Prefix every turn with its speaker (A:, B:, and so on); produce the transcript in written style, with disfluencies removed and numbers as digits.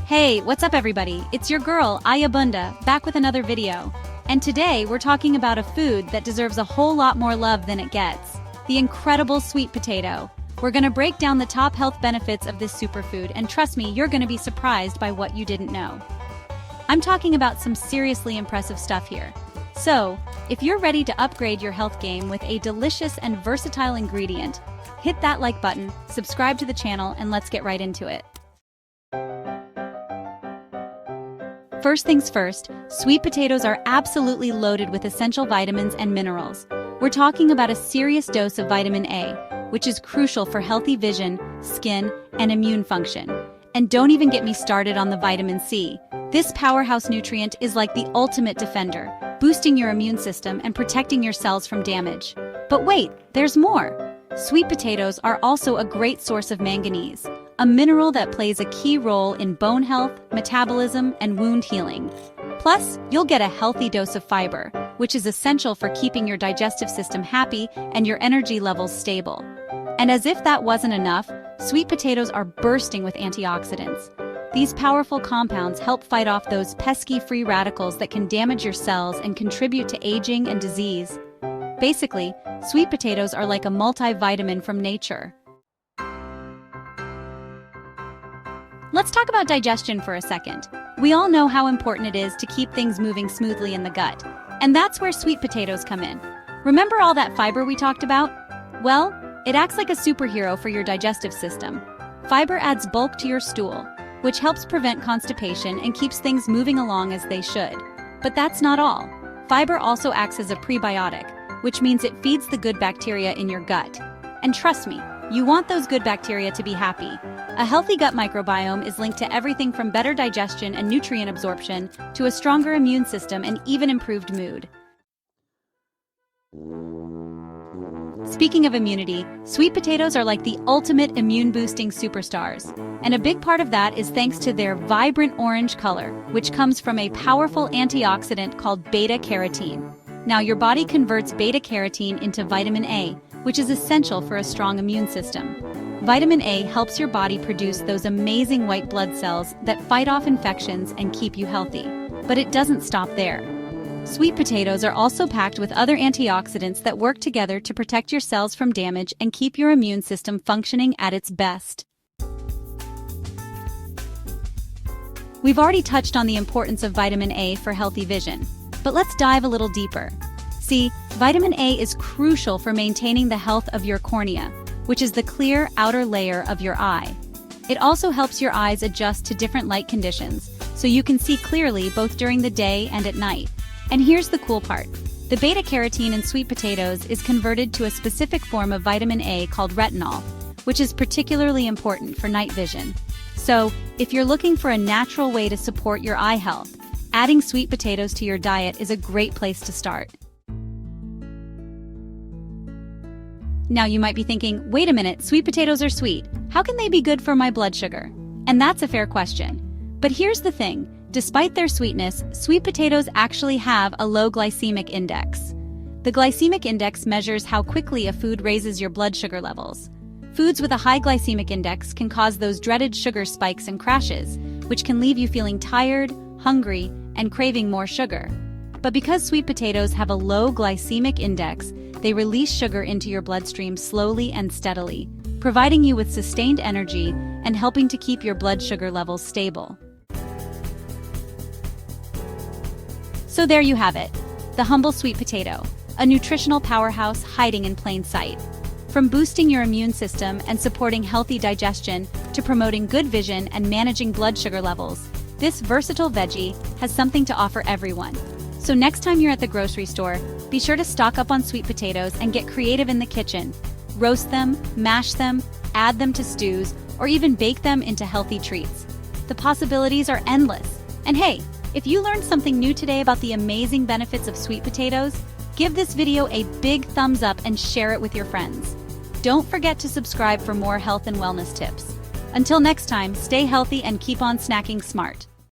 A: Hey, what's up everybody? It's your girl, Ayabunda, back with another video. And today we're talking about a food that deserves a whole lot more love than it gets. The incredible sweet potato. We're gonna break down the top health benefits of this superfood, and trust me, you're gonna be surprised by what you didn't know. I'm talking about some seriously impressive stuff here. So, if you're ready to upgrade your health game with a delicious and versatile ingredient, hit that like button, subscribe to the channel, and let's get right into it. First things first, sweet potatoes are absolutely loaded with essential vitamins and minerals. We're talking about a serious dose of vitamin A, which is crucial for healthy vision, skin, and immune function. And don't even get me started on the vitamin C. This powerhouse nutrient is like the ultimate defender, boosting your immune system and protecting your cells from damage. But wait, there's more. Sweet potatoes are also a great source of manganese, a mineral that plays a key role in bone health, metabolism, and wound healing. Plus, you'll get a healthy dose of fiber, which is essential for keeping your digestive system happy and your energy levels stable. And as if that wasn't enough, sweet potatoes are bursting with antioxidants. These powerful compounds help fight off those pesky free radicals that can damage your cells and contribute to aging and disease. Basically, sweet potatoes are like a multivitamin from nature. Let's talk about digestion for a second. We all know how important it is to keep things moving smoothly in the gut, and that's where sweet potatoes come in. Remember all that fiber we talked about? Well, it acts like a superhero for your digestive system. Fiber adds bulk to your stool, which helps prevent constipation and keeps things moving along as they should. But that's not all. Fiber also acts as a prebiotic, which means it feeds the good bacteria in your gut. And trust me, you want those good bacteria to be happy. A healthy gut microbiome is linked to everything from better digestion and nutrient absorption to a stronger immune system and even improved mood. Speaking of immunity, sweet potatoes are like the ultimate immune-boosting superstars. And a big part of that is thanks to their vibrant orange color, which comes from a powerful antioxidant called beta-carotene. Now, your body converts beta-carotene into vitamin A, which is essential for a strong immune system. Vitamin A helps your body produce those amazing white blood cells that fight off infections and keep you healthy. But it doesn't stop there. Sweet potatoes are also packed with other antioxidants that work together to protect your cells from damage and keep your immune system functioning at its best. We've already touched on the importance of vitamin A for healthy vision, but let's dive a little deeper. See, vitamin A is crucial for maintaining the health of your cornea, which is the clear outer layer of your eye. It also helps your eyes adjust to different light conditions, so you can see clearly both during the day and at night. And here's the cool part. The beta-carotene in sweet potatoes is converted to a specific form of vitamin A called retinol, which is particularly important for night vision. So, if you're looking for a natural way to support your eye health, adding sweet potatoes to your diet is a great place to start. Now you might be thinking, wait a minute, sweet potatoes are sweet. How can they be good for my blood sugar? And that's a fair question. But here's the thing. Despite their sweetness, sweet potatoes actually have a low glycemic index. The glycemic index measures how quickly a food raises your blood sugar levels. Foods with a high glycemic index can cause those dreaded sugar spikes and crashes, which can leave you feeling tired, hungry, and craving more sugar. But because sweet potatoes have a low glycemic index, they release sugar into your bloodstream slowly and steadily, providing you with sustained energy and helping to keep your blood sugar levels stable. So there you have it, the humble sweet potato, a nutritional powerhouse hiding in plain sight. From boosting your immune system and supporting healthy digestion to promoting good vision and managing blood sugar levels, this versatile veggie has something to offer everyone. So next time you're at the grocery store, be sure to stock up on sweet potatoes and get creative in the kitchen. Roast them, mash them, add them to stews, or even bake them into healthy treats. The possibilities are endless. And hey, if you learned something new today about the amazing benefits of sweet potatoes, give this video a big thumbs up and share it with your friends. Don't forget to subscribe for more health and wellness tips. Until next time, stay healthy and keep on snacking smart.